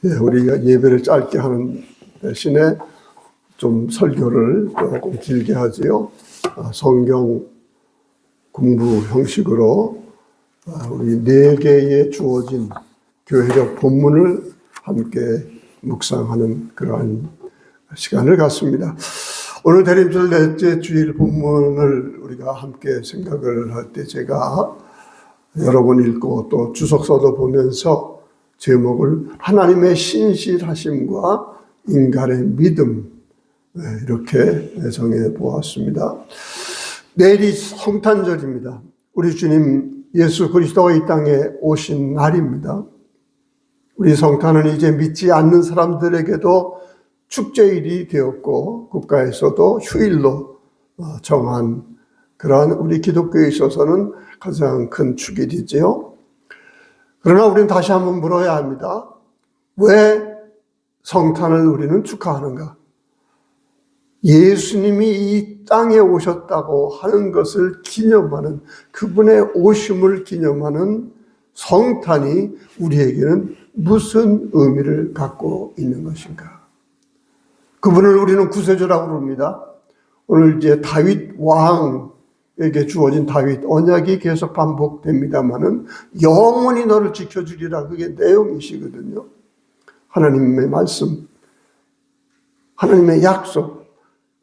우리가 예배를 짧게 하는 대신에 좀 설교를 조금 길게 하지요. 성경 공부 형식으로 우리 4개의 주어진 교회적 본문을 함께 묵상하는 그러한 시간을 갖습니다. 오늘 대림절 넷째 주일 본문을 우리가 함께 생각을 할 때 제가 여러 번 읽고 또 주석서도 보면서 제목을 하나님의 신실하심과 인간의 믿음 이렇게 정해 보았습니다. 내일이 성탄절입니다. 우리 주님 예수 그리스도가 이 땅에 오신 날입니다. 우리 성탄은 이제 믿지 않는 사람들에게도 축제일이 되었고 국가에서도 휴일로 정한 그러한 우리 기독교에 있어서는 가장 큰 축일이지요. 그러나 우리는 다시 한번 물어야 합니다. 왜 성탄을 우리는 축하하는가? 예수님이 이 땅에 오셨다고 하는 것을 기념하는, 그분의 오심을 기념하는 성탄이 우리에게는 무슨 의미를 갖고 있는 것인가? 그분을 우리는 구세주라고 부릅니다. 오늘 이제 다윗 왕에게 주어진 다윗 언약이 계속 반복됩니다만은 영원히 너를 지켜주리라, 그게 내용이시거든요. 하나님의 말씀, 하나님의 약속,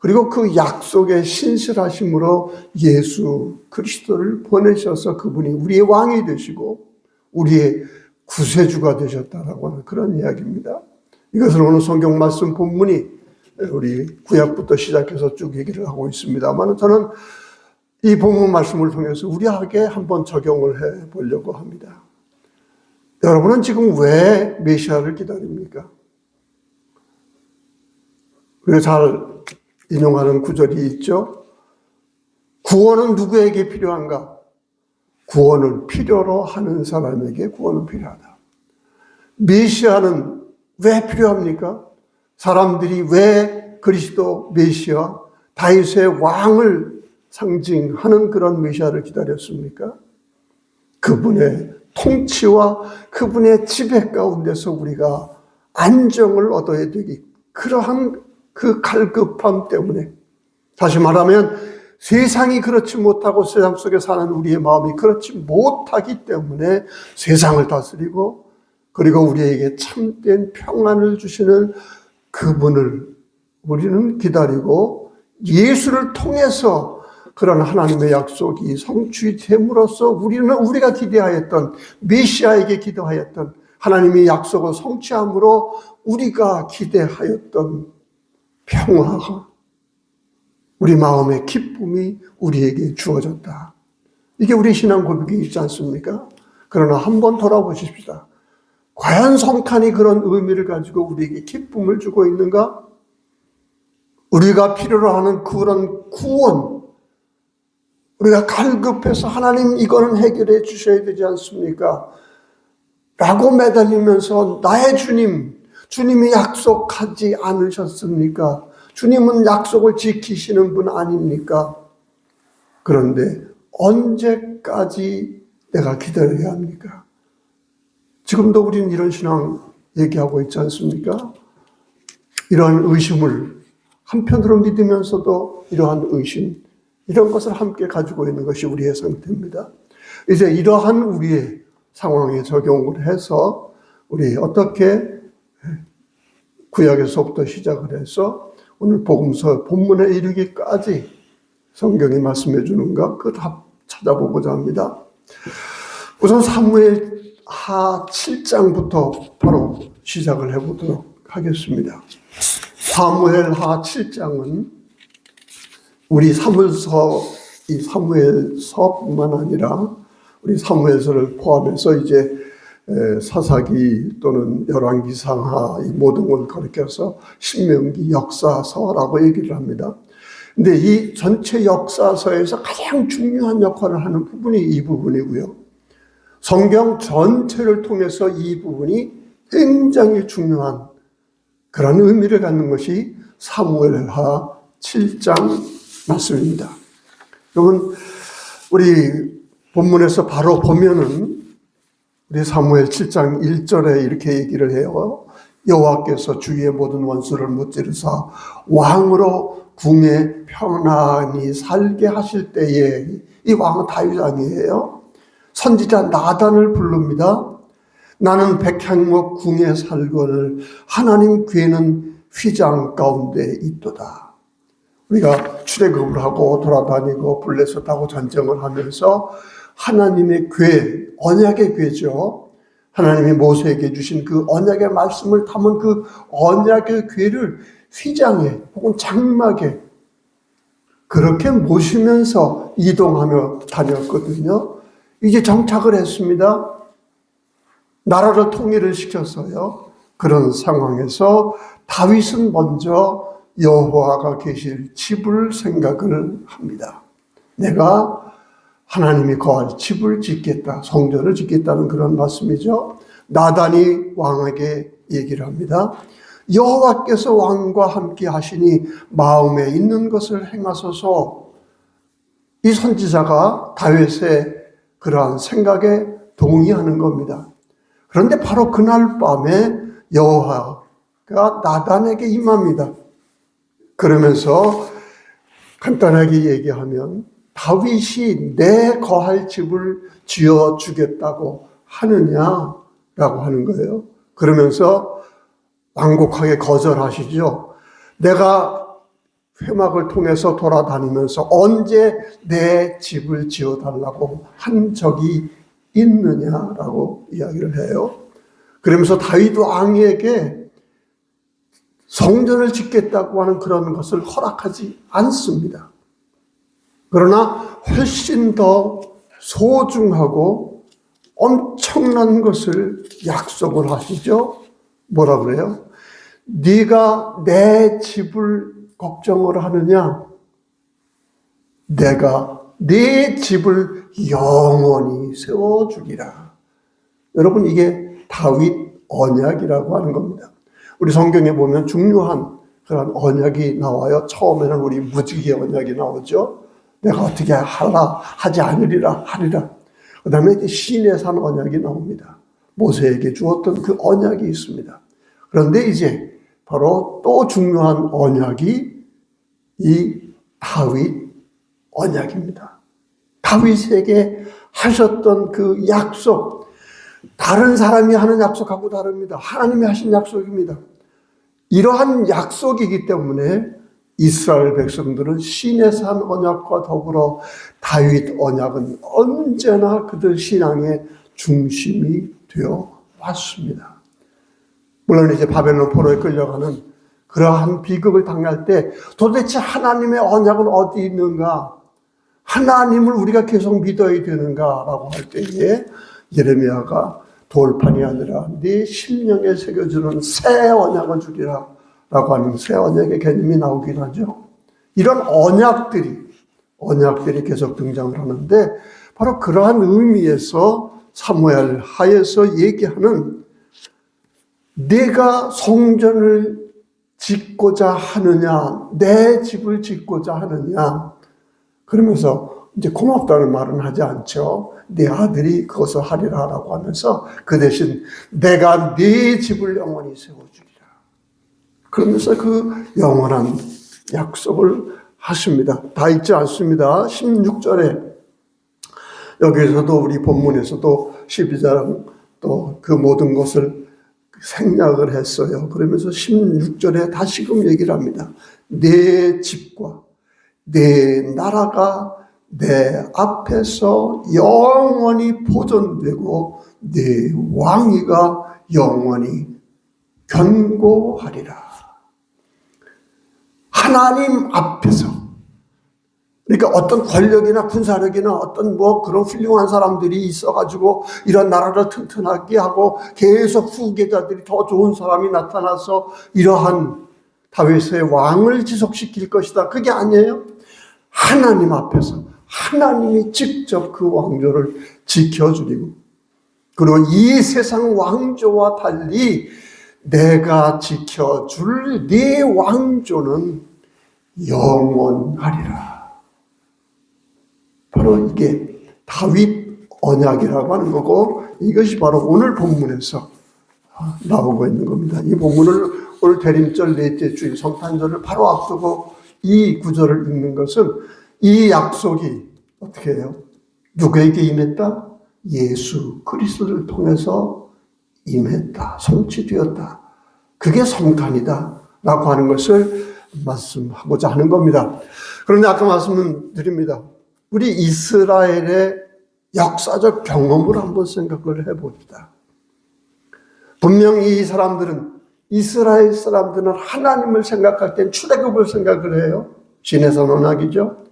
그리고 그 약속의 신실하심으로 예수 그리스도를 보내셔서 그분이 우리의 왕이 되시고 우리의 구세주가 되셨다라고 하는 그런 이야기입니다. 이것을 오늘 성경 말씀 본문이 우리 구약부터 시작해서 쭉 얘기를 하고 있습니다만 저는 이 본문 말씀을 통해서 우리에게 한번 적용을 해 보려고 합니다. 여러분은 지금 왜 메시아를 기다립니까? 우리가 잘 인용하는 구절이 있죠. 구원은 누구에게 필요한가? 구원을 필요로 하는 사람에게 구원은 필요하다. 메시아는 왜 필요합니까? 사람들이 왜 그리스도 메시아, 다윗의 왕을 상징하는 그런 메시아를 기다렸습니까? 그분의 통치와 그분의 지배 가운데서 우리가 안정을 얻어야 되기, 그러한 그 갈급함 때문에, 다시 말하면 세상이 그렇지 못하고 세상 속에 사는 우리의 마음이 그렇지 못하기 때문에 세상을 다스리고 그리고 우리에게 참된 평안을 주시는 그분을 우리는 기다리고 예수를 통해서 그런 하나님의 약속이 성취됨으로써 우리가 기대하였던, 메시아에게 기도하였던 하나님의 약속을 성취함으로 우리가 기대하였던 평화가, 우리 마음의 기쁨이 우리에게 주어졌다. 이게 우리 신앙 고백이 있지 않습니까? 그러나 한번 돌아보십시다. 과연 성탄이 그런 의미를 가지고 우리에게 기쁨을 주고 있는가? 우리가 필요로 하는 그런 구원, 우리가 갈급해서 하나님 이거는 해결해 주셔야 되지 않습니까? 라고 매달리면서 나의 주님이 약속하지 않으셨습니까? 주님은 약속을 지키시는 분 아닙니까? 그런데 언제까지 내가 기다려야 합니까? 지금도 우리는 이런 신앙 얘기하고 있지 않습니까? 이러한 의심을 한편으로 믿으면서도 이러한 의심, 이런 것을 함께 가지고 있는 것이 우리의 상태입니다. 이제 이러한 우리의 상황에 적용을 해서 우리 어떻게 구약에서부터 시작을 해서 오늘 복음서 본문에 이르기까지 성경이 말씀해 주는가, 그 답 찾아보고자 합니다. 우선 사무엘하 7장부터 바로 시작을 해보도록 하겠습니다. 사무엘하 7장은 우리 이 사무엘서뿐만 아니라 우리 사무엘서를 포함해서 이제 사사기 또는 열왕기상하 이 모든 걸 가리켜서 신명기 역사서라고 얘기를 합니다. 근데 이 전체 역사서에서 가장 중요한 역할을 하는 부분이 이 부분이고요. 성경 전체를 통해서 이 부분이 굉장히 중요한 그런 의미를 갖는 것이 사무엘하 7장 말씀입니다. 여러분, 우리 본문에서 바로 보면은 우리 사무엘 7장 1절에 이렇게 얘기를 해요. 여호와께서 주위의 모든 원수를 무찌르사 왕으로 궁에 편안히 살게 하실 때에, 이 왕은 다윗 왕이에요. 선지자 나단을 부릅니다. 나는 백향목 궁에 살거늘 하나님 궤는 휘장 가운데 있도다. 우리가 출애굽을 하고 돌아다니고 블레셋 하고 전쟁을 하면서 하나님의 궤, 언약의 궤죠. 하나님이 모세에게 주신 그 언약의 말씀을 담은 그 언약의 궤를 휘장에 혹은 장막에 그렇게 모시면서 이동하며 다녔거든요. 이제 정착을 했습니다. 나라를 통일을 시켰어요. 그런 상황에서 다윗은 먼저 여호와가 계실 집을 생각을 합니다. 내가 하나님이 거할 집을 짓겠다, 성전을 짓겠다는 그런 말씀이죠. 나단이 왕에게 얘기를 합니다. 여호와께서 왕과 함께 하시니 마음에 있는 것을 행하소서. 이 선지자가 다윗의 그러한 생각에 동의하는 겁니다. 그런데 바로 그날 밤에 여호와가 나단에게 임합니다. 그러면서 간단하게 얘기하면 다윗이 내 거할 집을 지어주겠다고 하느냐라고 하는 거예요. 그러면서 완곡하게 거절하시죠. 내가 회막을 통해서 돌아다니면서 언제 내 집을 지어달라고 한 적이 있느냐라고 이야기를 해요. 그러면서 다윗 왕에게 성전을 짓겠다고 하는 그런 것을 허락하지 않습니다. 그러나 훨씬 더 소중하고 엄청난 것을 약속을 하시죠. 뭐라 그래요? 네가 내 집을 걱정을 하느냐? 내가 네 집을 영원히 세워주리라. 여러분, 이게 다윗 언약이라고 하는 겁니다. 우리 성경에 보면 중요한 그런 언약이 나와요. 처음에는 우리 무지개 언약이 나오죠. 내가 어떻게 하지 않으리라 하리라. 그 다음에 시내산 언약이 나옵니다. 모세에게 주었던 그 언약이 있습니다. 그런데 이제 바로 또 중요한 언약이 이 다윗 언약입니다. 다윗에게 하셨던 그 약속, 다른 사람이 하는 약속하고 다릅니다. 하나님이 하신 약속입니다. 이러한 약속이기 때문에 이스라엘 백성들은 시내산 언약과 더불어 다윗 언약은 언제나 그들 신앙의 중심이 되어 왔습니다. 물론 이제 바벨론 포로에 끌려가는 그러한 비극을 당할 때 도대체 하나님의 언약은 어디 있는가? 하나님을 우리가 계속 믿어야 되는가라고 할 때에 예레미야가 돌판이 아니라 네 심령에 새겨주는 새 언약을 주리라 라고 하는 새 언약의 개념이 나오긴 하죠. 이런 언약들이 계속 등장을 하는데 바로 그러한 의미에서 사무엘 하에서 얘기하는 내가 성전을 짓고자 하느냐, 내 집을 짓고자 하느냐, 그러면서 이제 고맙다는 말은 하지 않죠. 네 아들이 그것을 하리라라고 하면서 그 대신 내가 네 집을 영원히 세워주리라. 그러면서 그 영원한 약속을 하십니다. 다 있지 않습니다. 16절에 여기에서도 우리 본문에서도 12장 또 그 모든 것을 생략을 했어요. 그러면서 16절에 다시금 얘기를 합니다. 내 집과 내 나라가 내 앞에서 영원히 보존되고 내 왕위가 영원히 견고하리라. 하나님 앞에서, 그러니까 어떤 권력이나 군사력이나 어떤 그런 훌륭한 사람들이 있어가지고 이런 나라를 튼튼하게 하고 계속 후계자들이 더 좋은 사람이 나타나서 이러한 다윗의 왕을 지속시킬 것이다. 그게 아니에요. 하나님 앞에서 하나님이 직접 그 왕조를 지켜주리고, 그리고 이 세상 왕조와 달리 내가 지켜줄 네 왕조는 영원하리라. 바로 이게 다윗 언약이라고 하는 거고, 이것이 바로 오늘 본문에서 나오고 있는 겁니다. 이 본문을 오늘 대림절 넷째 주일 성탄절을 바로 앞두고 이 구절을 읽는 것은 이 약속이 어떻게 해요? 누구에게 임했다? 예수 그리스도를 통해서 임했다. 성취되었다. 그게 성탄이다 라고 하는 것을 말씀하고자 하는 겁니다. 그런데 아까 말씀드립니다. 우리 이스라엘의 역사적 경험을 한번 생각을 해봅시다. 분명히 이 사람들은, 이스라엘 사람들은 하나님을 생각할 땐 출애굽을 생각을 해요. 시내산 언약이죠.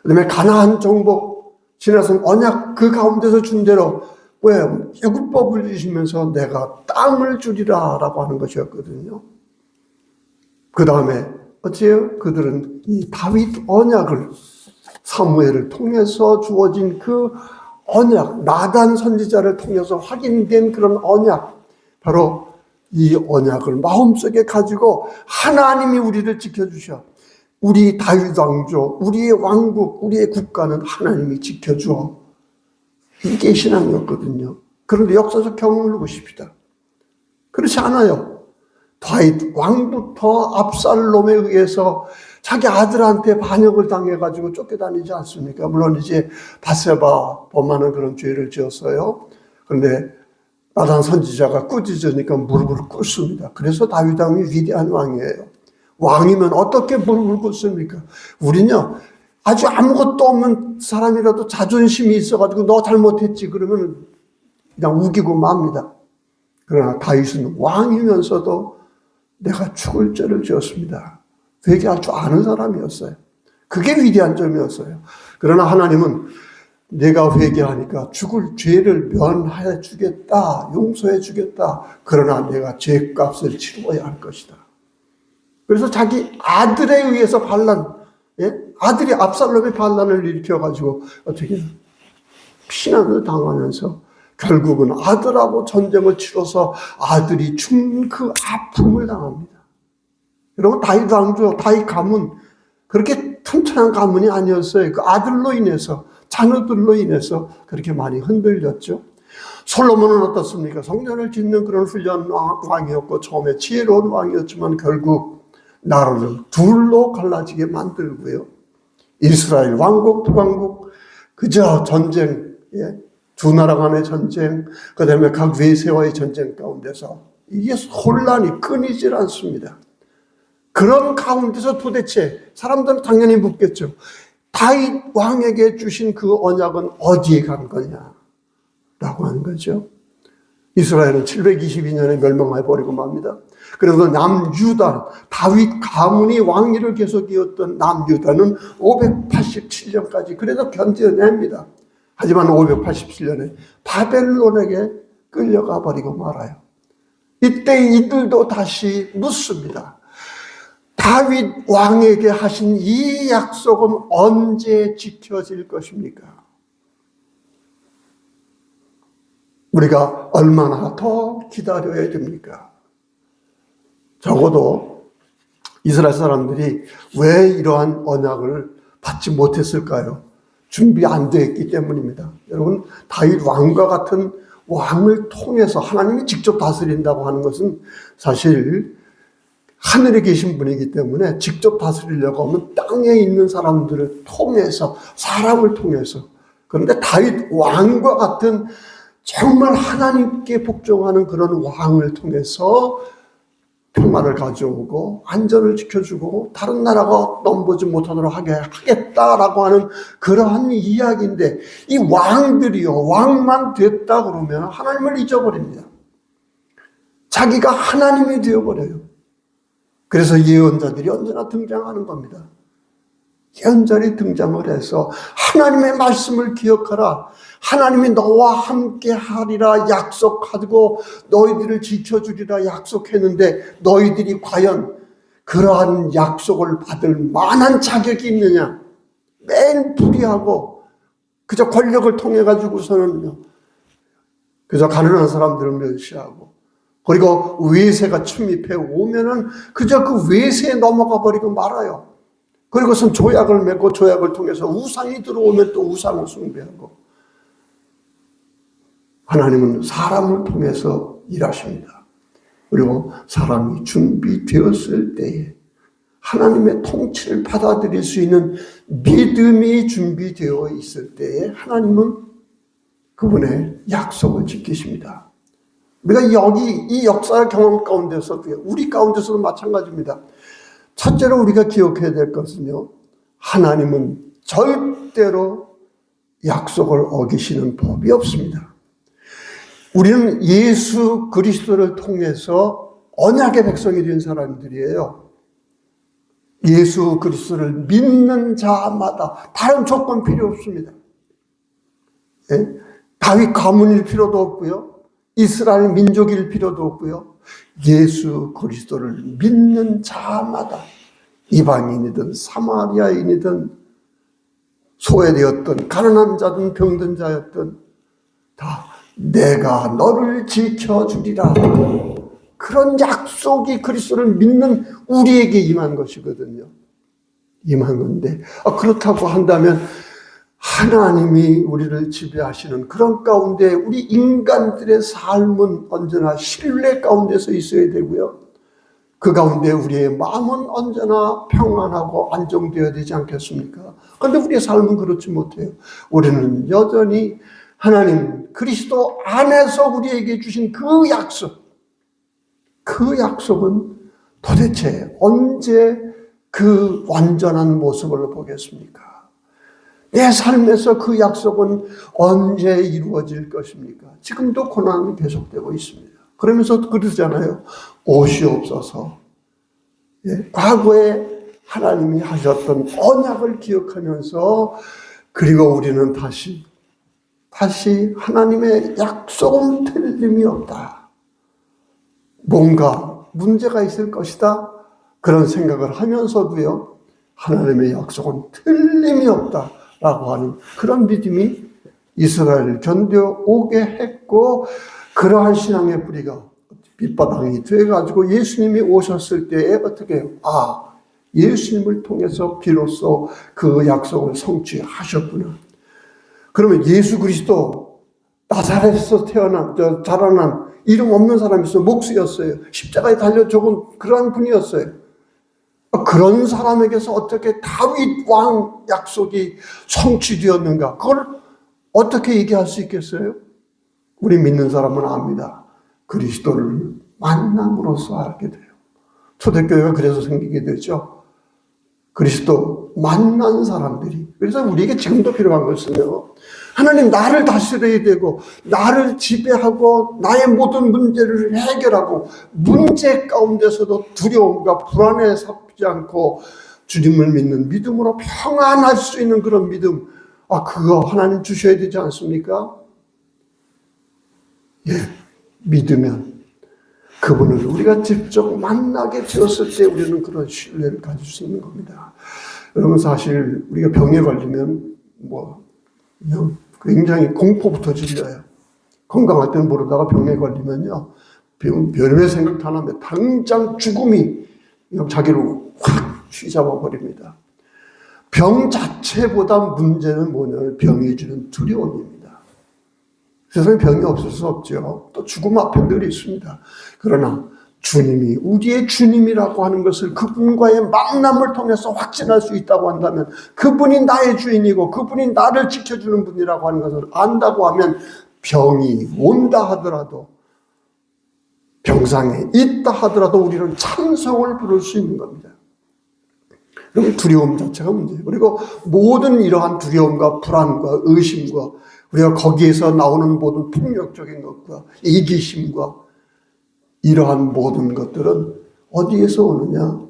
그 다음에 가나안 정복, 시내산 언약 그 가운데서 준 대로 왜 율법을 주시면서 내가 땅을 주리라 라고 하는 것이었거든요. 그 다음에 어째요? 그들은 이 다윗 언약을 사무엘을 통해서 주어진 그 언약, 나단 선지자를 통해서 확인된 그런 언약, 바로 이 언약을 마음속에 가지고 하나님이 우리를 지켜주셔. 우리 다윗 왕조, 우리의 왕국, 우리의 국가는 하나님이 지켜주어. 이게 신앙이었거든요. 그런데 역사적 경험을 보십시다. 그렇지 않아요. 다윗 왕부터 압살롬에 의해서 자기 아들한테 반역을 당해가지고 쫓겨다니지 않습니까? 물론 이제 바세바 범하는 그런 죄를 지었어요. 그런데 나단 선지자가 꾸짖으니까 무릎을 꿇습니다. 그래서 다윗 왕이 위대한 왕이에요. 왕이면 어떻게 무릎을 꿇습니까? 우리는요, 아주 아무것도 없는 사람이라도 자존심이 있어가지고 너 잘못했지 그러면 그냥 우기고 맙니다. 그러나 다윗은 왕이면서도 내가 죽을 죄를 지었습니다. 회개할 줄 아는 사람이었어요. 그게 위대한 점이었어요. 그러나 하나님은 내가 회개하니까 죽을 죄를 면해 주겠다, 용서해 주겠다. 그러나 내가 죄값을 치루어야 할 것이다. 그래서 자기 아들에 의해서 반란, 아들이 압살롬의 반란을 일으켜가지고 어떻게 피난을 당하면서 결국은 아들하고 전쟁을 치러서 아들이 죽는 그 아픔을 당합니다. 여러분, 다윗 왕조, 다윗 가문, 그렇게 튼튼한 가문이 아니었어요. 그 아들로 인해서, 자녀들로 인해서 그렇게 많이 흔들렸죠. 솔로몬은 어떻습니까? 성전을 짓는 그런 훌륭한 왕이었고, 처음에 지혜로운 왕이었지만 결국 나라를 둘로 갈라지게 만들고요. 이스라엘 왕국, 북왕국, 그저 전쟁, 두 나라 간의 전쟁, 그 다음에 각 외세와의 전쟁 가운데서 이게 혼란이 끊이질 않습니다. 그런 가운데서 도대체 사람들은 당연히 묻겠죠. 다윗 왕에게 주신 그 언약은 어디에 간 거냐? 라고 하는 거죠. 이스라엘은 722년에 멸망해 버리고 맙니다. 그래서 남유다, 다윗 가문이 왕위를 계속 이었던 남유다는 587년까지 그래도 견뎌냅니다. 하지만 587년에 바벨론에게 끌려가 버리고 말아요. 이때 이들도 다시 묻습니다. 다윗 왕에게 하신 이 약속은 언제 지켜질 것입니까? 우리가 얼마나 더 기다려야 됩니까? 적어도 이스라엘 사람들이 왜 이러한 언약을 받지 못했을까요? 준비 안 되었기 때문입니다. 여러분, 다윗 왕과 같은 왕을 통해서 하나님이 직접 다스린다고 하는 것은 사실 하늘에 계신 분이기 때문에 직접 다스리려고 하면 땅에 있는 사람들을 통해서, 사람을 통해서. 그런데 다윗 왕과 같은 정말 하나님께 복종하는 그런 왕을 통해서 평화를 가져오고 안전을 지켜주고 다른 나라가 넘보지 못하도록 하겠다라고 하는 그러한 이야기인데, 이 왕들이요, 왕만 됐다 그러면 하나님을 잊어버립니다. 자기가 하나님이 되어버려요. 그래서 예언자들이 언제나 등장하는 겁니다. 예언자들이 등장을 해서 하나님의 말씀을 기억하라. 하나님이 너와 함께 하리라 약속하고 너희들을 지켜주리라 약속했는데 너희들이 과연 그러한 약속을 받을 만한 자격이 있느냐? 매일 불의하고 그저 권력을 통해 가지고서는 그저 가난한 사람들을 멸시하고, 그리고 외세가 침입해 오면은 그저 그 외세에 넘어가 버리고 말아요. 그리고선 조약을 맺고 조약을 통해서 우상이 들어오면 또 우상을 숭배하고. 하나님은 사람을 통해서 일하십니다. 그리고 사람이 준비되었을 때에 하나님의 통치를 받아들일 수 있는 믿음이 준비되어 있을 때에 하나님은 그분의 약속을 지키십니다. 우리가 여기 이 역사 경험 가운데서도 우리 가운데서도 마찬가지입니다. 첫째로 우리가 기억해야 될 것은요, 하나님은 절대로 약속을 어기시는 법이 없습니다. 우리는 예수 그리스도를 통해서 언약의 백성이 된 사람들이에요. 예수 그리스도를 믿는 자마다 다른 조건 필요 없습니다. 예? 다윗 가문일 필요도 없고요. 이스라엘 민족일 필요도 없고요. 예수 그리스도를 믿는 자마다 이방인이든 사마리아인이든 소외되었든 가난한 자든 병든 자였든 다 내가 너를 지켜주리라. 그런 약속이 그리스도를 믿는 우리에게 임한 것이거든요. 임한 건데 그렇다고 한다면 하나님이 우리를 지배하시는 그런 가운데 우리 인간들의 삶은 언제나 신뢰 가운데서 있어야 되고요. 그 가운데 우리의 마음은 언제나 평안하고 안정되어야 되지 않겠습니까? 그런데 우리의 삶은 그렇지 못해요. 우리는 여전히 하나님 그리스도 안에서 우리에게 주신 그 약속은 도대체 언제 그 완전한 모습을 보겠습니까? 내 삶에서 그 약속은 언제 이루어질 것입니까? 지금도 고난이 계속되고 있습니다. 그러면서 그러잖아요. 오시옵소서. 예, 과거에 하나님이 하셨던 언약을 기억하면서 그리고 우리는 다시 하나님의 약속은 틀림이 없다. 뭔가 문제가 있을 것이다. 그런 생각을 하면서도요. 하나님의 약속은 틀림이 없다. 라고 하는 그런 믿음이 이스라엘을 견뎌오게 했고 그러한 신앙의 뿌리가 밑바탕이 돼가지고 예수님이 오셨을 때에 어떻게 해요? 예수님을 통해서 비로소 그 약속을 성취하셨구나. 그러면 예수 그리스도 나사렛에서 자라난 이름 없는 사람이었어요. 목수였어요. 십자가에 달려 죽은 그러한 분이었어요. 그런 사람에게서 어떻게 다윗 왕 약속이 성취되었는가? 그걸 어떻게 얘기할 수 있겠어요? 우리 믿는 사람은 압니다. 그리스도를 만남으로써 알게 돼요. 초대교회가 그래서 생기게 되죠. 그리스도 만난 사람들이. 그래서 우리에게 지금도 필요한 것은요. 하나님 나를 다스려야 되고 나를 지배하고 나의 모든 문제를 해결하고 문제 가운데서도 두려움과 불안에 sap지 않고 주님을 믿는 믿음으로 평안할 수 있는 그런 믿음. 그거 하나님 주셔야 되지 않습니까? 예, 믿으면 그분을 우리가 직접 만나게 되었을 때 우리는 그런 신뢰를 가질 수 있는 겁니다. 여러분 사실 우리가 병에 걸리면 굉장히 공포부터 질려요. 건강할 때는 모르다가 병에 걸리면요. 별의 생각도 안 하면 당장 죽음이 자기를 확 휘잡아 버립니다. 병 자체보다 문제는 뭐냐면 병이 주는 두려움입니다. 세상에 병이 없을 수 없죠. 또 죽음 앞에 늘 있습니다. 그러나 주님이 우리의 주님이라고 하는 것을 그분과의 만남을 통해서 확신할 수 있다고 한다면 그분이 나의 주인이고 그분이 나를 지켜주는 분이라고 하는 것을 안다고 하면 병이 온다 하더라도 병상에 있다 하더라도 우리는 찬송을 부를 수 있는 겁니다. 그럼 두려움 자체가 문제예요. 그리고 모든 이러한 두려움과 불안과 의심과 우리가 거기에서 나오는 모든 폭력적인 것과 이기심과 이러한 모든 것들은 어디에서 오느냐?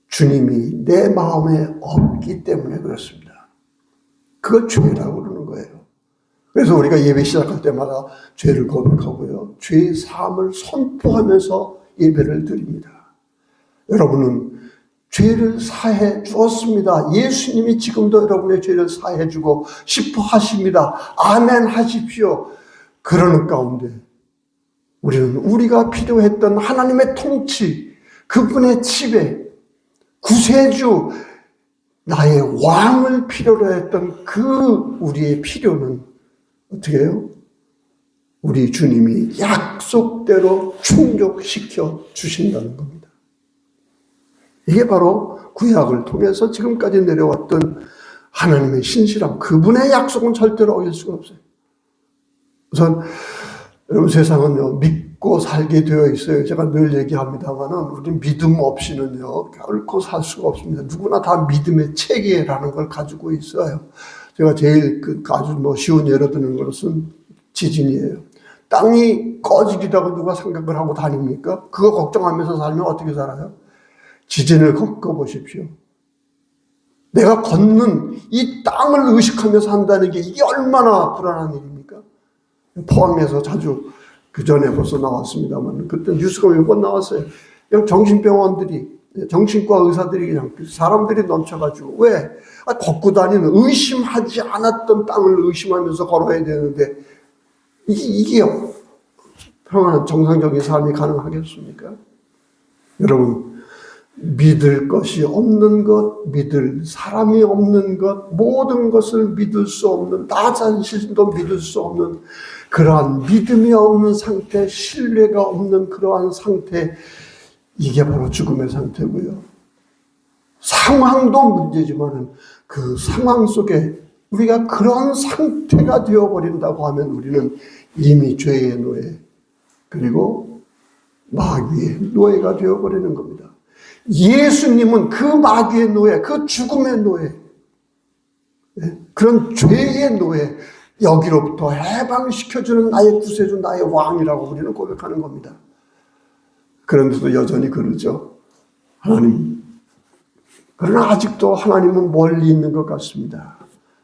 주님이 내 마음에 없기 때문에 그렇습니다. 그걸 죄라고 그러는 거예요. 그래서 우리가 예배 시작할 때마다 죄를 고백하고요. 죄의 사함을 선포하면서 예배를 드립니다. 여러분은 죄를 사해 주었습니다. 예수님이 지금도 여러분의 죄를 사해 주고 싶어 하십니다. 아멘 하십시오. 그러는 가운데 우리는 우리가 필요했던 하나님의 통치, 그분의 지배, 구세주, 나의 왕을 필요로 했던 그 우리의 필요는 어떻게 해요? 우리 주님이 약속대로 충족시켜 주신다는 겁니다. 이게 바로 구약을 통해서 지금까지 내려왔던 하나님의 신실함, 그분의 약속은 절대로 어길 수가 없어요. 우선 여러분, 세상은요 믿고 살게 되어 있어요. 제가 늘 얘기합니다만은 우리 믿음 없이는요 결코 살 수가 없습니다. 누구나 다 믿음의 체계라는 걸 가지고 있어요. 제가 제일 아주 쉬운 예로 드는 것은 지진이에요. 땅이 꺼지기라고 누가 생각을 하고 다닙니까? 그거 걱정하면서 살면 어떻게 살아요? 지진을 겪어보십시오. 내가 걷는 이 땅을 의식하면서 산다는 게 이게 얼마나 불안한 일입니까? 포항에서 자주 그 전에 벌써 나왔습니다만 그때 뉴스가 몇 번 나왔어요. 그냥 정신병원들이, 정신과 의사들이 그냥 사람들이 넘쳐가지고 왜? 걷고 다니는 의심하지 않았던 땅을 의심하면서 걸어야 되는데 이게요. 평안한 정상적인 삶이 가능하겠습니까? 여러분, 믿을 것이 없는 것, 믿을 사람이 없는 것, 모든 것을 믿을 수 없는, 나 자신도 믿을 수 없는 그러한 믿음이 없는 상태, 신뢰가 없는 그러한 상태, 이게 바로 죽음의 상태고요. 상황도 문제지만 그 상황 속에 우리가 그런 상태가 되어버린다고 하면 우리는 이미 죄의 노예, 그리고 마귀의 노예가 되어버리는 겁니다. 예수님은 그 마귀의 노예, 그 죽음의 노예, 그런 죄의 노예, 여기로부터 해방시켜주는 나의 구세주, 나의 왕이라고 우리는 고백하는 겁니다. 그런데도 여전히 그러죠. 하나님, 그러나 아직도 하나님은 멀리 있는 것 같습니다.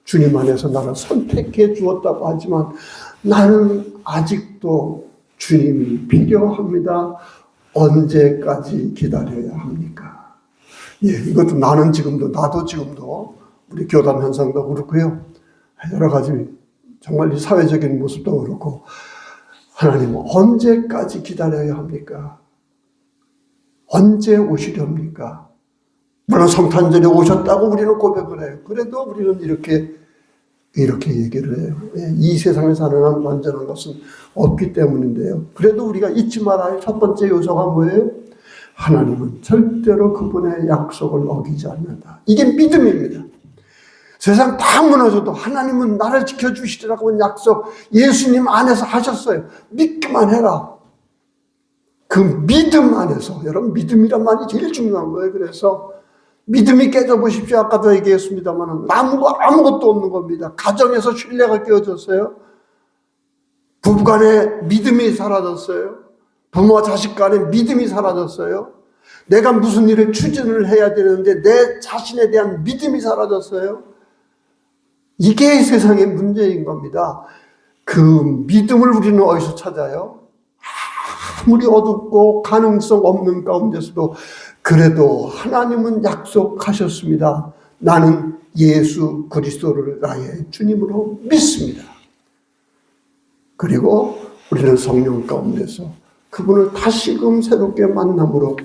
주님 안에서 나를 선택해 주었다고 하지만 나는 아직도 주님이 필요합니다. 언제까지 기다려야 합니까? 예, 이것도 나도 지금도 우리 교단 현상도 그렇고요. 여러 가지 정말 이 사회적인 모습도 그렇고 하나님 언제까지 기다려야 합니까? 언제 오시렵니까? 물론 성탄절에 오셨다고 우리는 고백을 해요. 그래도 우리는 이렇게 얘기를 해요. 이 세상에 사는 한 완전한 것은 없기 때문인데요. 그래도 우리가 잊지 말아야 할 첫 번째 요소가 뭐예요? 하나님은 절대로 그분의 약속을 어기지 않는다. 이게 믿음입니다. 세상 다 무너져도 하나님은 나를 지켜주시리라고 한 약속 예수님 안에서 하셨어요. 믿기만 해라. 그 믿음 안에서, 여러분 믿음이란 말이 제일 중요한 거예요. 그래서 믿음이 깨져보십시오. 아까도 얘기했습니다만 아무것도 없는 겁니다. 가정에서 신뢰가 깨어졌어요. 부부간에 믿음이 사라졌어요. 부모와 자식 간에 믿음이 사라졌어요. 내가 무슨 일을 추진을 해야 되는데 내 자신에 대한 믿음이 사라졌어요. 이게 세상의 문제인 겁니다. 그 믿음을 우리는 어디서 찾아요? 아무리 어둡고 가능성 없는 가운데서도 그래도 하나님은 약속하셨습니다. 나는 예수 그리스도를 나의 주님으로 믿습니다. 그리고 우리는 성령 가운데서 그분을 다시금 새롭게 만남으로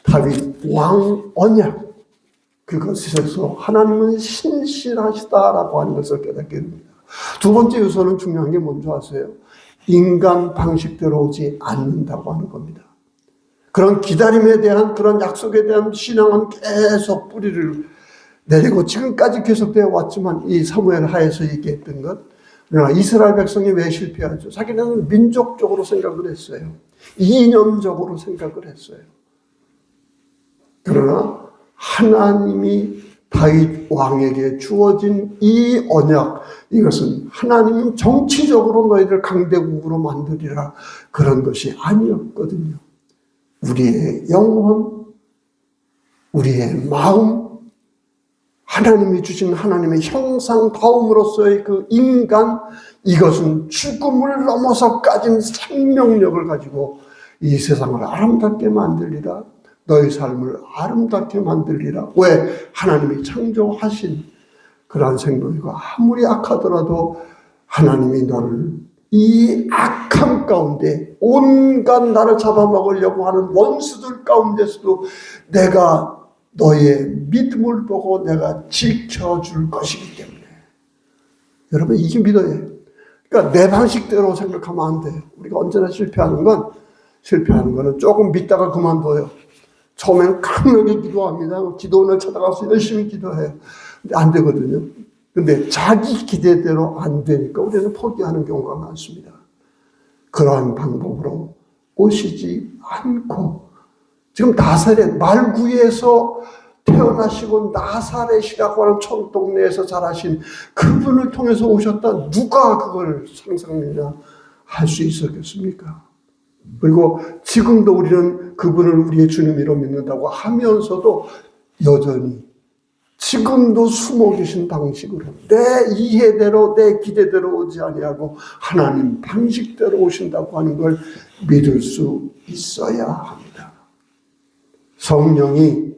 다윗 왕 언약, 그것에서 하나님은 신실하시다라고 하는 것을 깨닫게 됩니다. 두 번째 요소는 중요한 게 뭔지 아세요? 인간 방식대로 오지 않는다고 하는 겁니다. 그런 기다림에 대한, 그런 약속에 대한 신앙은 계속 뿌리를 내리고 지금까지 계속되어 왔지만 이 사무엘 하에서 얘기했던 것, 그러나 이스라엘 백성이 왜 실패하죠? 자기는 민족적으로 생각을 했어요. 이념적으로 생각을 했어요. 그러나 하나님이 다윗 왕에게 주어진 이 언약, 이것은 하나님은 정치적으로 너희를 강대국으로 만들리라 그런 것이 아니었거든요. 우리의 영혼, 우리의 마음, 하나님이 주신 하나님의 형상다움으로서의 그 인간, 이것은 죽음을 넘어서 가진 생명력을 가지고 이 세상을 아름답게 만들리라, 너희 삶을 아름답게 만들리라. 왜? 하나님이 창조하신 그러한 생명이고 아무리 악하더라도 하나님이 너를 이 악함 가운데 온갖 나를 잡아먹으려고 하는 원수들 가운데서도 내가 너의 믿음을 보고 내가 지켜줄 것이기 때문에, 여러분 이게 믿어요. 그러니까 내 방식대로 생각하면 안 돼요. 우리가 언제나 실패하는 거는 조금 믿다가 그만둬요. 처음에는 강력히 기도합니다. 기도원을 찾아가서 열심히 기도해요. 근데 안 되거든요. 근데 자기 기대대로 안 되니까 우리는 포기하는 경우가 많습니다. 그러한 방법으로 오시지 않고 지금 나사렛 말구에서 태어나시고 나사렛이라고 하는 촌동네에서 자라신 그분을 통해서 오셨다. 누가 그걸 상상이나 할 수 있었겠습니까? 그리고 지금도 우리는 그분을 우리의 주님이로 믿는다고 하면서도 여전히 지금도 숨어 계신 방식으로 내 이해대로 내 기대대로 오지 아니하고 하나님 방식대로 오신다고 하는 걸 믿을 수 있어야 합니다. 성령이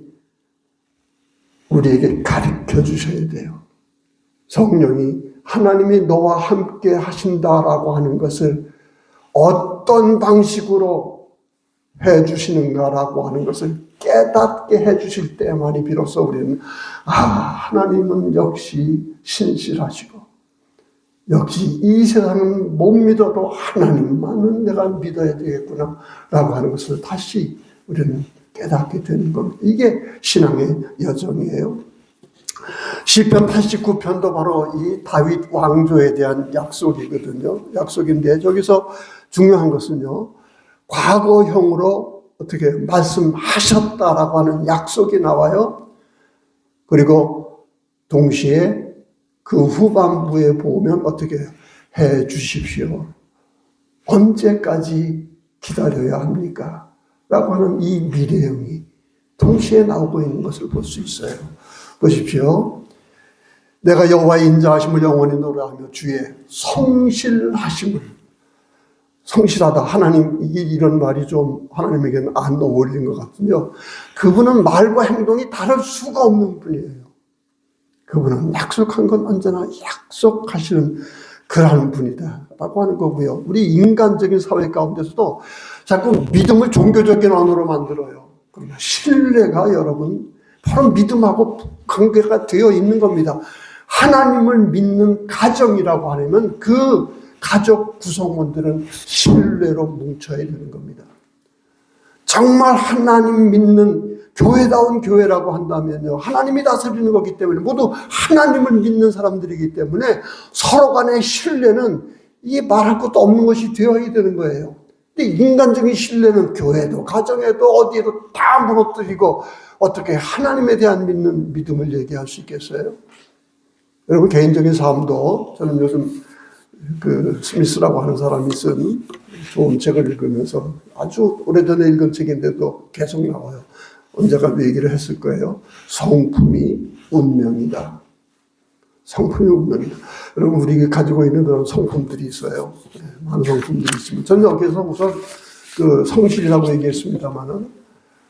우리에게 가르쳐 주셔야 돼요. 성령이 하나님이 너와 함께 하신다라고 하는 것을 어떤 방식으로 해주시는가라고 하는 것을 깨닫게 해주실 때만이 비로소 우리는 하나님은 역시 신실하시고 역시 이 세상은 못 믿어도 하나님만은 내가 믿어야 되겠구나 라고 하는 것을 다시 우리는 깨닫게 되는 겁니다. 이게 신앙의 여정이에요. 시편 89편도 바로 이 다윗 왕조에 대한 약속이거든요. 약속인데 저기서 중요한 것은요. 과거형으로 어떻게 말씀하셨다라고 하는 약속이 나와요. 그리고 동시에 그 후반부에 보면 어떻게 해 주십시오. 언제까지 기다려야 합니까? 라고 하는 이 미래형이 동시에 나오고 있는 것을 볼 수 있어요. 보십시오. 내가 여호와의 인자하심을 영원히 노래하며 주의 성실하심을 성실하다. 하나님, 이런 말이 좀 하나님에게는 안 어울리는 것 같은데요. 그분은 말과 행동이 다를 수가 없는 분이에요. 그분은 약속한 건 언제나 약속하시는 그러한 분이다 라고 하는 거고요. 우리 인간적인 사회 가운데서도 자꾸 믿음을 종교적인 언어로 만들어요. 그러나 신뢰가 여러분 바로 믿음하고 관계가 되어 있는 겁니다. 하나님을 믿는 가정이라고 하면 그 가족 구성원들은 신뢰로 뭉쳐야 되는 겁니다. 정말 하나님 믿는 교회다운 교회라고 한다면요. 하나님이 다스리는 거기 때문에 모두 하나님을 믿는 사람들이기 때문에 서로 간의 신뢰는 이게 말할 것도 없는 것이 되어야 되는 거예요. 근데 인간적인 신뢰는 교회도 가정에도 어디에도 다 무너뜨리고 어떻게 하나님에 대한 믿음을 얘기할 수 있겠어요? 여러분 개인적인 삶도 저는 요즘 그 스미스라고 하는 사람이 쓴 좋은 책을 읽으면서 아주 오래전에 읽은 책인데도 계속 나와요. 언제가 그 얘기를 했을 거예요. 성품이 운명이다. 성품이 운명이다. 여러분 우리가 가지고 있는 그런 성품들이 있어요. 많은 성품들이 있습니다. 저는 여기서 우선 그 성실이라고 얘기했습니다만은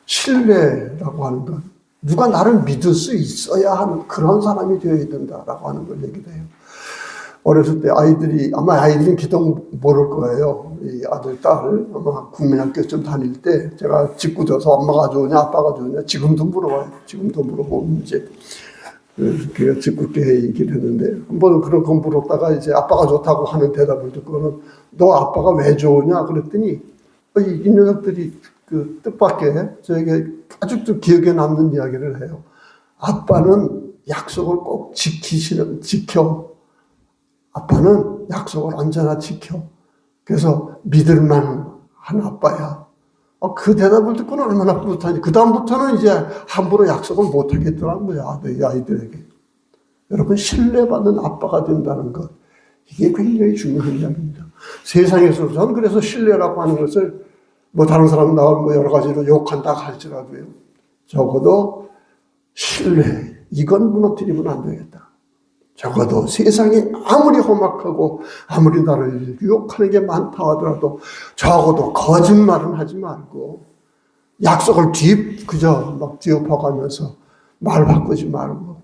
신뢰라고 하는 것, 누가 나를 믿을 수 있어야 하는 그런 사람이 되어야 된다라고 하는 걸 얘기를 해요. 어렸을 때 아마 아이들은 기도 모를 거예요. 이 아들, 딸, 아마 국민학교쯤 다닐 때 제가 짓궂어서 엄마가 좋으냐, 아빠가 좋으냐, 지금도 물어봐요. 지금도 물어보면 이제, 그 짓궂게 얘기를 했는데, 한 번은 그런 거 물었다가 이제 아빠가 좋다고 하는 대답을 듣고는 너 아빠가 왜 좋으냐? 그랬더니, 이 녀석들이 그 뜻밖의 저에게 아직도 기억에 남는 이야기를 해요. 아빠는 약속을 꼭 지켜. 아빠는 약속을 언제나 지켜. 그래서 믿을만한 아빠야. 그 대답을 듣고는 얼마나 뿌듯하니. 그 다음부터는 이제 함부로 약속을 못 하겠더라고요. 아이들에게. 여러분 신뢰받는 아빠가 된다는 것. 이게 굉장히 중요한 이야기입니다. 세상에서 저는 그래서 신뢰라고 하는 것을 다른 사람 나올 여러 가지로 욕한다 할지라도요. 적어도 신뢰. 이건 무너뜨리면 안 되겠다. 적어도 세상이 아무리 험악하고 아무리 나를 유혹하는 게 많다 하더라도 적어도 거짓말은 하지 말고 약속을 그저 막 뒤엎어가면서 말 바꾸지 말고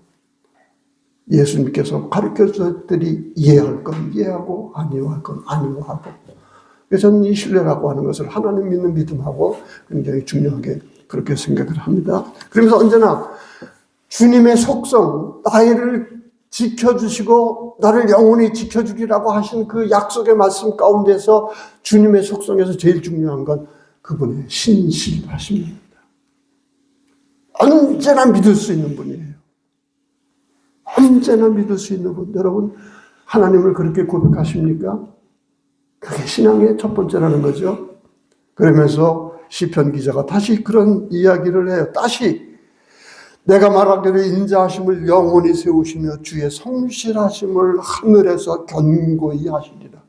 예수님께서 가르쳐 주셨더니 이해할 건 이해하고 아니할 건 아니하고. 그래서 저는 이 신뢰라고 하는 것을 하나님 믿는 믿음하고 굉장히 중요하게 그렇게 생각을 합니다. 그러면서 언제나 주님의 속성, 나이를 지켜주시고 나를 영원히 지켜주리라고 하신 그 약속의 말씀 가운데서 주님의 속성에서 제일 중요한 건 그분의 신실하심입니다. 언제나 믿을 수 있는 분이에요. 언제나 믿을 수 있는 분. 여러분, 하나님을 그렇게 고백하십니까? 그게 신앙의 첫 번째라는 거죠. 그러면서 시편 기자가 다시 그런 이야기를 해요. 다시 내가 말하기를 인자하심을 영원히 세우시며 주의 성실하심을 하늘에서 견고히 하시리라.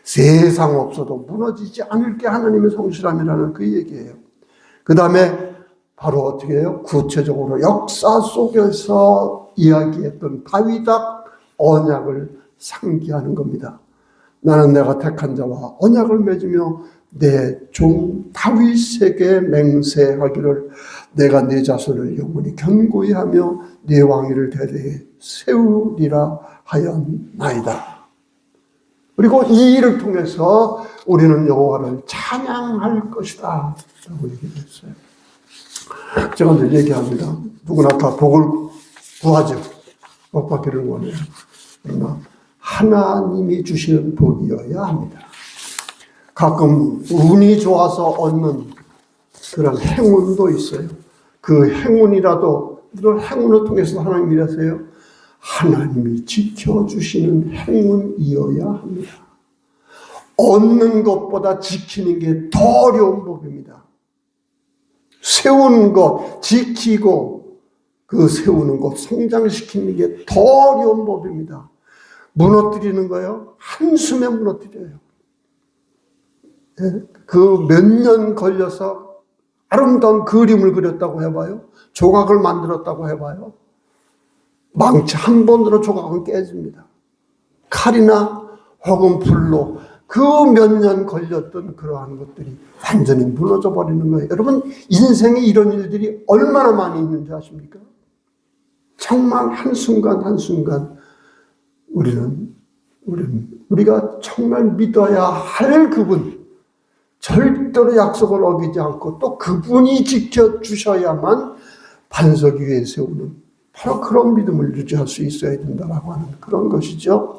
세상 없어도 무너지지 않을 게 하나님의 성실함이라는 그 얘기예요. 그 다음에 바로 어떻게 해요? 구체적으로 역사 속에서 이야기했던 다윗과 언약을 상기하는 겁니다. 나는 내가 택한 자와 언약을 맺으며 내 종 다윗에게 맹세하기를 내가 네 자손을 영원히 견고히 하며 네 왕위를 대대에 세우리라 하였나이다. 그리고 이 일을 통해서 우리는 여호와를 찬양할 것이다 라고 얘기했어요. 제가 늘 얘기합니다. 누구나 다 복을 구하죠. 복 받기를 원해요. 그러나 하나님이 주시는 복이어야 합니다. 가끔 운이 좋아서 얻는 그런 행운도 있어요. 그 행운이라도 이런 행운을 통해서 하나님이 이러세요. 하나님이 지켜주시는 행운이어야 합니다. 얻는 것보다 지키는 게 더 어려운 법입니다. 세우는 것, 지키고 그 세우는 것, 성장시키는 게 더 어려운 법입니다. 무너뜨리는 거요. 한숨에 무너뜨려요. 그 몇 년 걸려서 아름다운 그림을 그렸다고 해봐요. 조각을 만들었다고 해봐요. 망치 한 번으로 조각은 깨집니다. 칼이나 혹은 불로 그 몇 년 걸렸던 그러한 것들이 완전히 무너져 버리는 거예요. 여러분, 인생에 이런 일들이 얼마나 많이 있는지 아십니까? 정말 한순간 한순간 우리가 정말 믿어야 할 그분, 절대로 약속을 어기지 않고 또 그분이 지켜주셔야만 반석 위에 세우는 바로 그런 믿음을 유지할 수 있어야 된다라고 하는 그런 것이죠.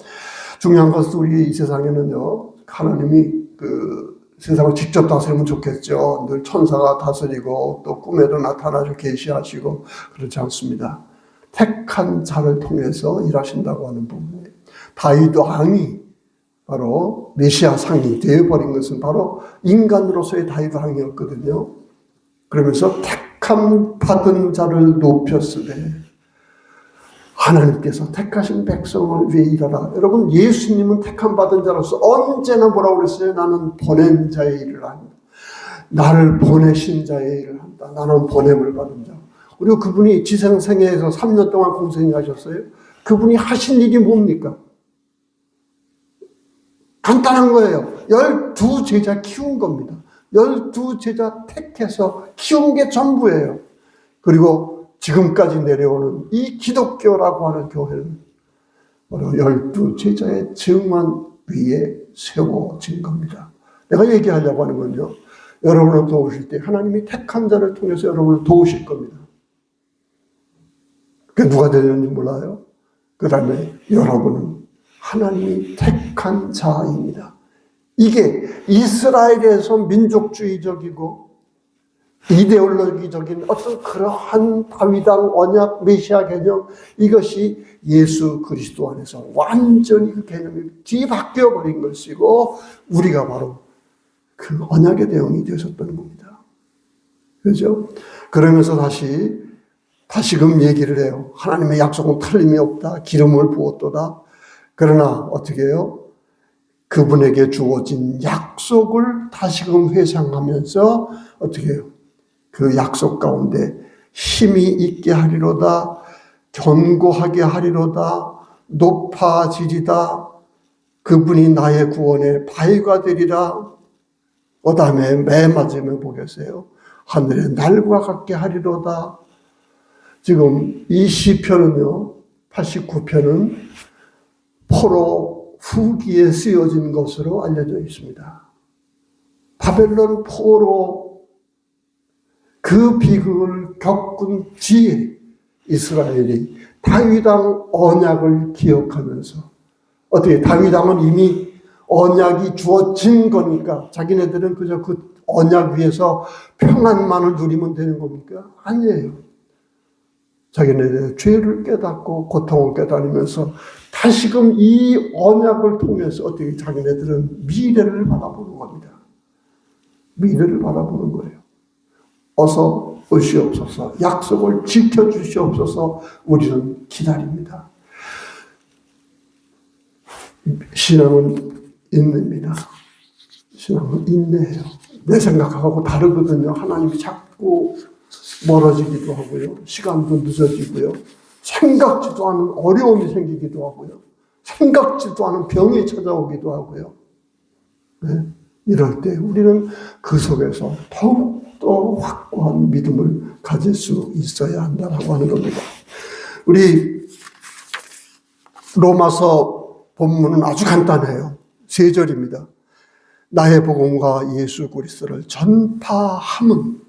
중요한 것은 우리 이 세상에는요, 하나님이 그 세상을 직접 다스리면 좋겠죠. 늘 천사가 다스리고 또 꿈에도 나타나서 계시하시고 그렇지 않습니다. 택한 자를 통해서 일하신다고 하는 부분이에요. 다윗 왕이 바로 메시아 상이 되어버린 것은 바로 인간으로서의 다윗 왕이었거든요. 그러면서 택함 받은 자를 높였으되 하나님께서 택하신 백성을 위해 일하라. 여러분, 예수님은 택함 받은 자로서 언제나 뭐라고 그랬어요? 나는 보낸 자의 일을 한다. 나를 보내신 자의 일을 한다. 나는 보냄을 받은 자. 그리고 그분이 지상생애에서 3년 동안 공생하셨어요. 그분이 하신 일이 뭡니까? 간단한 거예요. 12제자 키운 겁니다. 12제자 택해서 키운 게 전부예요. 그리고 지금까지 내려오는 이 기독교라고 하는 교회는 바로 12제자의 증언 위에 세워진 겁니다. 내가 얘기하려고 하는 건요, 여러분을 도우실 때 하나님이 택한 자를 통해서 여러분을 도우실 겁니다. 그게 누가 되는지 몰라요. 그 다음에 여러분은 하나님이 택한 자입니다. 이게 이스라엘에서 민족주의적이고 이데올로기적인 어떤 그러한 다윗왕 언약 메시아 개념, 이것이 예수 그리스도 안에서 완전히 그 개념이 뒤바뀌어 버린 것이고 우리가 바로 그 언약의 대응이 되셨던 겁니다. 그렇죠? 그러면서 다시금 얘기를 해요. 하나님의 약속은 틀림이 없다. 기름을 부었도다. 그러나 어떻게 해요? 그분에게 주어진 약속을 다시금 회상하면서 어떻게 해요? 그 약속 가운데 힘이 있게 하리로다, 견고하게 하리로다, 높아지리다, 그분이 나의 구원의 바위가 되리라. 그 다음에 맨 마지막에 보겠어요. 하늘의 날과 같게 하리로다. 지금 이 시편은요, 89편은 포로 후기에 쓰여진 것으로 알려져 있습니다. 바벨론 포로 그 비극을 겪은 뒤에 이스라엘이 다윗왕 언약을 기억하면서, 어떻게 다윗왕은 이미 언약이 주어진 거니까 자기네들은 그저 그 언약 위에서 평안만을 누리면 되는 겁니까? 아니에요. 자기네들 죄를 깨닫고 고통을 깨달으면서 다시금 이 언약을 통해서 어떻게 자기네들은 미래를 바라보는 겁니다. 미래를 바라보는 거예요. 어서 오시옵소서, 약속을 지켜주시옵소서, 우리는 기다립니다. 신앙은 인내입니다. 신앙은 인내해요. 내 생각하고 다르거든요. 하나님이 자꾸 멀어지기도 하고요. 시간도 늦어지고요. 생각지도 않은 어려움이 생기기도 하고요. 생각지도 않은 병이 찾아오기도 하고요. 네? 이럴 때 우리는 그 속에서 더욱더 확고한 믿음을 가질 수 있어야 한다고 하는 겁니다. 우리 로마서 본문은 아주 간단해요. 3절입니다. 나의 복음과 예수 그리스도를 전파함은,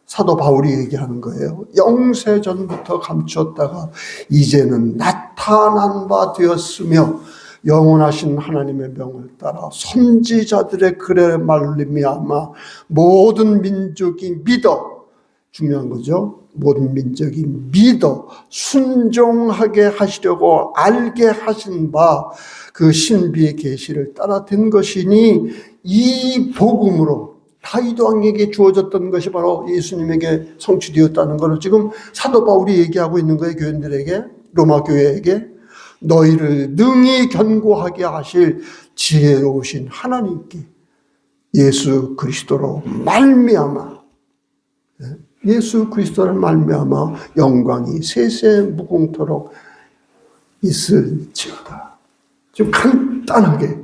사도 바울이 얘기하는 거예요. 영세전부터 감추었다가 이제는 나타난 바 되었으며 영원하신 하나님의 명을 따라 선지자들의 글에 말미암아 모든 민족이 믿어, 중요한 거죠. 모든 민족이 믿어 순종하게 하시려고 알게 하신 바 그 신비의 계시를 따라 된 것이니, 이 복음으로 다윗 왕에게 주어졌던 것이 바로 예수님에게 성취되었다는 것을 지금 사도 바울이 얘기하고 있는 거예요. 교인들에게, 로마 교회에게. 너희를 능히 견고하게 하실 지혜로우신 하나님께 예수 그리스도로 말미암아, 예수 그리스도를 말미암아 영광이 세세 무궁토록 있을지어다. 좀 간단하게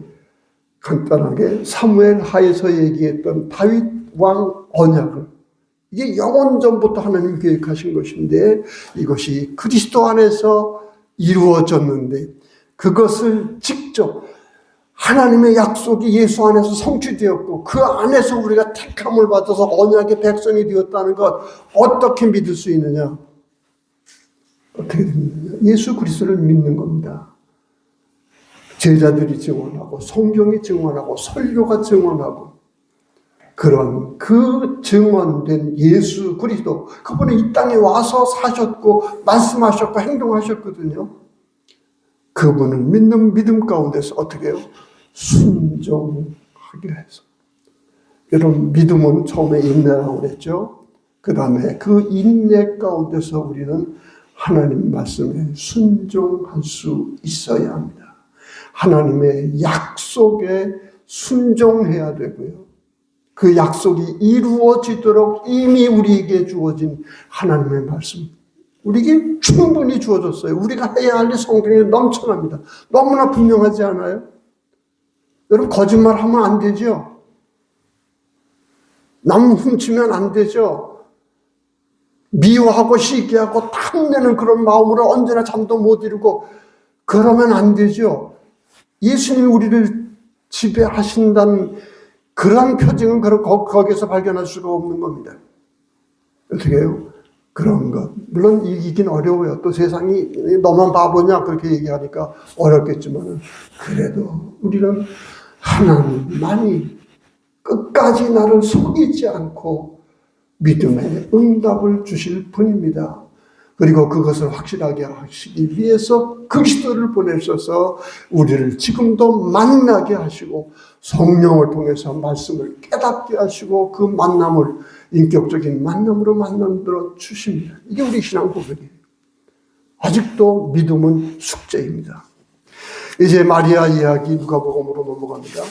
사무엘 하에서 얘기했던 다윗 왕 언약을, 이게 영원 전부터 하나님 계획하신 것인데 이것이 그리스도 안에서 이루어졌는데, 그것을 직접 하나님의 약속이 예수 안에서 성취되었고 그 안에서 우리가 택함을 받아서 언약의 백성이 되었다는 것, 어떻게 믿을 수 있느냐? 어떻게 믿느냐? 예수 그리스도를 믿는 겁니다. 제자들이 증언하고 성경이 증언하고 설교가 증언하고, 그런 그 증언된 예수 그리스도, 그분이 이 땅에 와서 사셨고 말씀하셨고 행동하셨거든요. 그분을 믿는 믿음 가운데서 어떻게 해요? 순종하게 해서. 여러분, 믿음은 처음에 인내라고 그랬죠. 그 다음에 그 인내 가운데서 우리는 하나님 말씀에 순종할 수 있어야 합니다. 하나님의 약속에 순종해야 되고요. 그 약속이 이루어지도록 이미 우리에게 주어진 하나님의 말씀, 우리에게 충분히 주어졌어요. 우리가 해야 할 일 성경에 넘쳐납니다. 너무나 분명하지 않아요? 여러분, 거짓말하면 안 되죠. 남 훔치면 안 되죠. 미워하고 시기하고 탐내는 그런 마음으로 언제나 잠도 못 이루고 그러면 안 되죠. 예수님이 우리를 지배하신다는 그런 표징은 거기서 발견할 수가 없는 겁니다. 어떻게 해요? 그런 것. 물론 이기긴 어려워요. 또 세상이 너만 바보냐 그렇게 얘기하니까 어렵겠지만, 그래도 우리는 하나님만이 끝까지 나를 속이지 않고 믿음의 응답을 주실 분입니다. 그리고 그것을 확실하게 하시기 위해서 그리스도를 보내셔서 우리를 지금도 만나게 하시고 성령을 통해서 말씀을 깨닫게 하시고 그 만남을 인격적인 만남으로 만들어 주십니다. 이게 우리 신앙 고백이에요. 아직도 믿음은 숙제입니다. 이제 마리아 이야기 누가복음으로 넘어갑니다.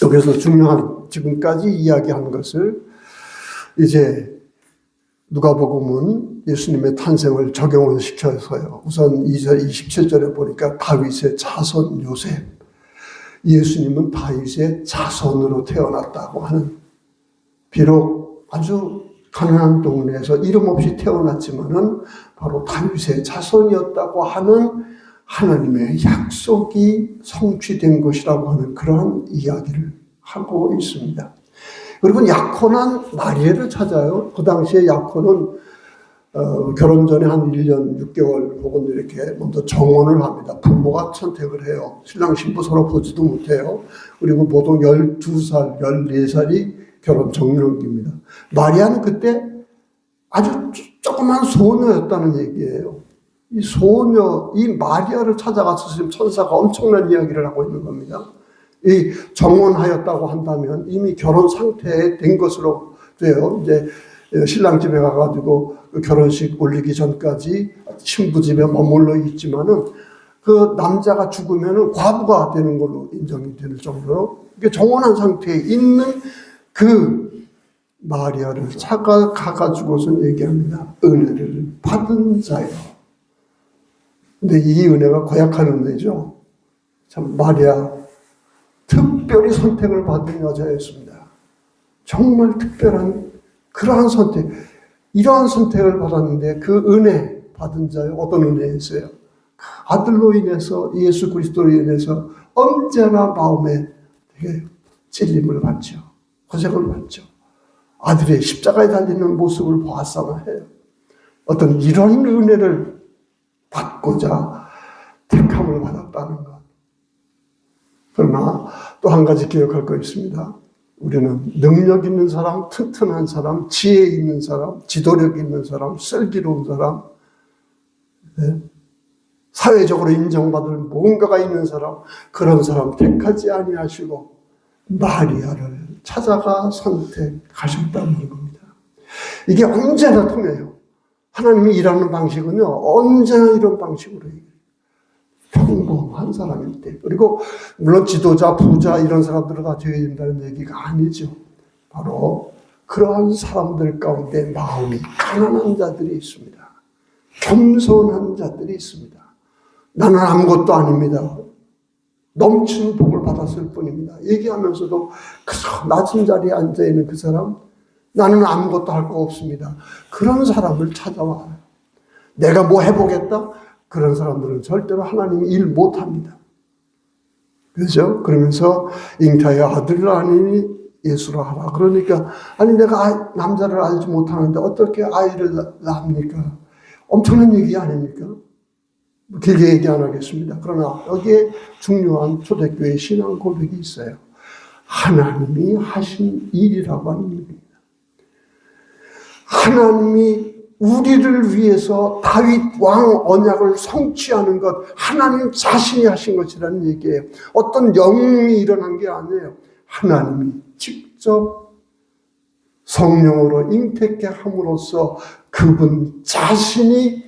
여기서 중요한, 지금까지 이야기한 것을 이제 누가복음은 예수님의 탄생을 적용을 시켜서요. 우선 2절 27절에 보니까 다윗의 자손 요셉, 예수님은 다윗의 자손으로 태어났다고 하는, 비록 아주 가난한 동네에서 이름 없이 태어났지만은 바로 다윗의 자손이었다고 하는 하나님의 약속이 성취된 것이라고 하는 그러한 이야기를 하고 있습니다. 여러분, 약혼한 마리아를 찾아요. 그 당시에 약혼은 결혼 전에 한 1년 6개월 혹은 이렇게 먼저 정혼을 합니다. 부모가 선택을 해요. 신랑 신부 서로 보지도 못해요. 그리고 보통 12살, 14살이 결혼 적령기입니다. 마리아는 그때 아주 조그만 소녀였다는 얘기예요. 이 소녀, 이 마리아를 찾아가서 지금 천사가 엄청난 이야기를 하고 있는 겁니다. 이 정혼하였다고 한다면 이미 결혼 상태에 된 것으로 돼요. 이제 신랑 집에 가가지고 결혼식 올리기 전까지 신부 집에 머물러 있지만은 그 남자가 죽으면은 과부가 되는 걸로 인정이 될 정도로 정혼한 상태에 있는 그 마리아를 찾아가가지고서 얘기합니다. 은혜를 받은 자요. 근데 이 은혜가 고약한 은혜죠. 참 마리아 특별히 선택을 받은 여자였습니다. 정말 특별한 그러한 선택, 이러한 선택을 받았는데 그 은혜 받은 자요. 어떤 은혜였어요? 그 아들로 인해서 예수 그리스도로 인해서 언제나 마음에 되게 찔림을 받죠. 고생을 받죠. 아들의 십자가에 달리는 모습을 보았어야 해요. 어떤 이런 은혜를 받고자 택함을 받았다는 것. 그러나 또 한 가지 기억할 거 있습니다. 우리는 능력 있는 사람, 튼튼한 사람, 지혜 있는 사람, 지도력 있는 사람, 슬기로운 사람, 사회적으로 인정받을 뭔가가 있는 사람, 그런 사람 택하지 아니하시고 마리아를 찾아가 선택하셨다는 겁니다. 이게 언제나 통해요. 하나님이 일하는 방식은요, 언제나 이런 방식으로 해요. 평범한 사람일 때. 그리고 물론 지도자, 부자 이런 사람들을 가져야 된다는 얘기가 아니죠. 바로 그러한 사람들 가운데 마음이 가난한 자들이 있습니다. 겸손한 자들이 있습니다. 나는 아무것도 아닙니다. 넘치는 복을 받았을 뿐입니다. 얘기하면서도 그저 낮은 자리에 앉아있는 그 사람, 나는 아무것도 할 거 없습니다. 그런 사람을 찾아와요. 내가 뭐 해보겠다? 그런 사람들은 절대로 하나님이 일 못합니다. 그렇죠? 그러면서 잉타의 아들을 아니니 예수라 하라. 그러니까 아니 내가 남자를 알지 못하는데 어떻게 아이를 낳습니까? 엄청난 얘기 아닙니까? 길게 얘기 안 하겠습니다. 그러나 여기에 중요한 초대교회 신앙 고백이 있어요. 하나님이 하신 일이라고 하는 일입니다. 하나님이 우리를 위해서 다윗 왕 언약을 성취하는 것, 하나님 자신이 하신 것이라는 얘기예요. 어떤 영웅이 일어난 게 아니에요. 하나님이 직접 성령으로 잉태케 함으로써 그분 자신이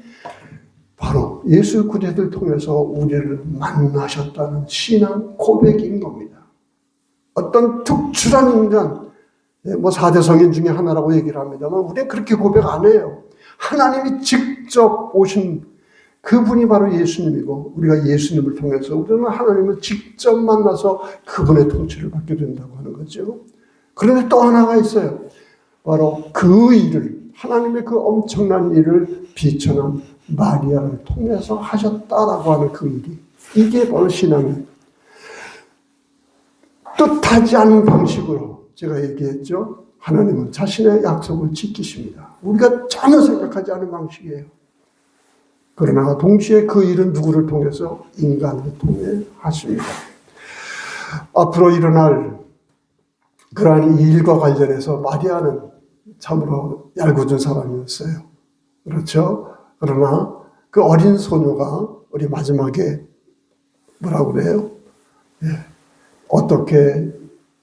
바로 예수 그리스도를 통해서 우리를 만나셨다는 신앙 고백인 겁니다. 어떤 특출한 인간, 뭐 4대 성인 중에 하나라고 얘기를 합니다만 우리는 그렇게 고백 안 해요. 하나님이 직접 오신 그분이 바로 예수님이고 우리가 예수님을 통해서 우리는 하나님을 직접 만나서 그분의 통치를 받게 된다고 하는 거죠. 그런데 또 하나가 있어요. 바로 그 일을, 하나님의 그 엄청난 일을 비천한 마리아를 통해서 하셨다라고 하는 그 일이, 이게 바로 신앙이에요. 뜻하지 않은 방식으로 제가 얘기했죠. 하나님은 자신의 약속을 지키십니다. 우리가 전혀 생각하지 않은 방식이에요. 그러나 동시에 그 일은 누구를 통해서? 인간을 통해 하십니다. 앞으로 일어날 그러한 일과 관련해서 마리아는 참으로 얄궂은 사람이었어요. 그렇죠? 그러나 그 어린 소녀가 우리 마지막에 뭐라고 그래요? 어떻게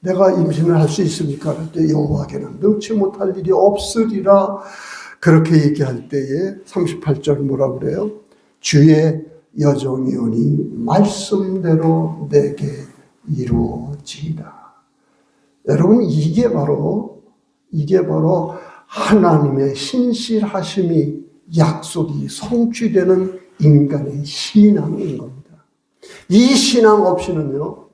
내가 임신을 할 수 있습니까? 할 때 여호와께는 능치 못할 일이 없으리라 그렇게 얘기할 때에 38절 뭐라고 그래요? 주의 여종이오니 말씀대로 내게 이루어지이다. 여러분 이게 바로 하나님의 신실하심이 약속이 성취되는 인간의 신앙인 겁니다. 이 신앙 없이는요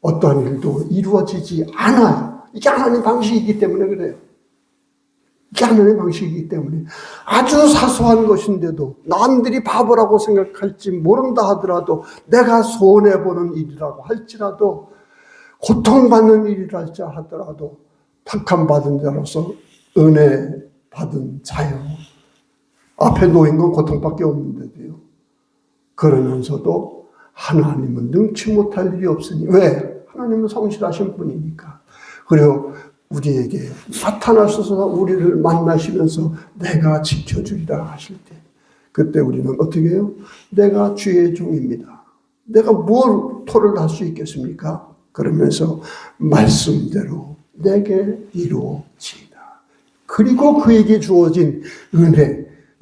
어떠한 일도 이루어지지 않아요. 이게 하나님 방식이기 때문에 그래요. 이게 하나님의 방식이기 때문에 아주 사소한 것인데도 남들이 바보라고 생각할지 모른다 하더라도 내가 손해보는 일이라고 할지라도 고통받는 일이랄지 하더라도 택함 받은 자로서 은혜 받은 자요. 앞에 놓인 건 고통밖에 없는데도요. 그러면서도 하나님은 능치 못할 일이 없으니. 왜? 하나님은 성실하신 분이니까. 그리고 우리에게 나타나셔서 우리를 만나시면서 내가 지켜주리라 하실 때, 그때 우리는 어떻게 해요? 내가 주의 종입니다. 내가 뭘 토를 할 수 있겠습니까? 그러면서 말씀대로 내게 이루어지이다. 그리고 그에게 주어진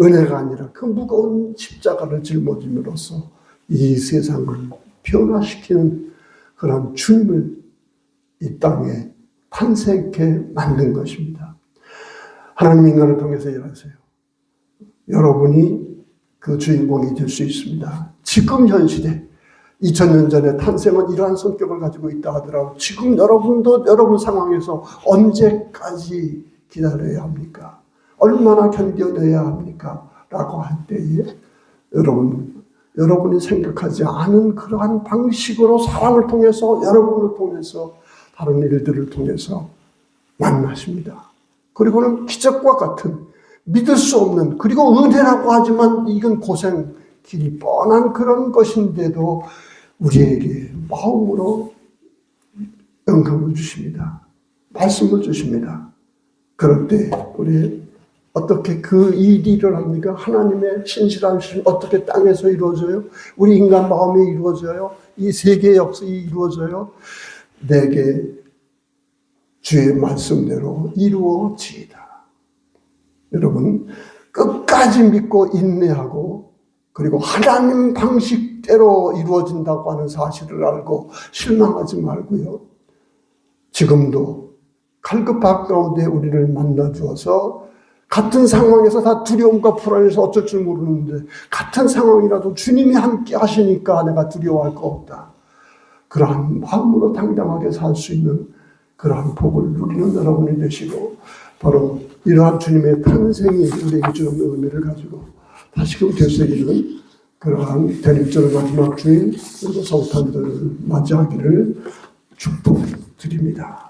은혜가 아니라 그 무거운 십자가를 짊어짐으로써 이 세상을 변화시키는 그런 주님을 이 땅에 탄생케 만든 것입니다. 하나님 인간을 통해서 일하세요. 여러분이 그 주인공이 될 수 있습니다. 지금 현 시대 2000년 전에 탄생은 이러한 성격을 가지고 있다 하더라도 지금 여러분도 여러분 상황에서 언제까지 기다려야 합니까? 얼마나 견뎌내야 합니까? 라고 할 때에 여러분이 생각하지 않은 그러한 방식으로 사람을 통해서 여러분을 통해서 다른 일들을 통해서 만나십니다. 그리고는 기적과 같은 믿을 수 없는, 그리고 은혜라고 하지만 이건 고생 길이 뻔한 그런 것인데도 우리에게 마음으로 영감을 주십니다. 말씀을 주십니다. 그럴 때 우리 어떻게 그 일이 일어납니까? 하나님의 신실하심 어떻게 땅에서 이루어져요? 우리 인간 마음이 이루어져요? 이 세계의 역사가 이루어져요? 내게 주의 말씀대로 이루어지이다. 여러분 끝까지 믿고 인내하고 그리고 하나님 방식대로 이루어진다고 하는 사실을 알고 실망하지 말고요. 지금도 갈급한 가운데 우리를 만나 주어서 같은 상황에서 다 두려움과 불안해서 어쩔 줄 모르는데 같은 상황이라도 주님이 함께 하시니까 내가 두려워할 거 없다. 그러한 마음으로 당당하게 살 수 있는 그러한 복을 누리는 여러분이 되시고 바로 이러한 주님의 탄생이 우리에게 주는 의미를 가지고 다시금 되새기는 그러한 대림절 마지막 주일 그리고 성탄절을 맞이하기를 축복드립니다.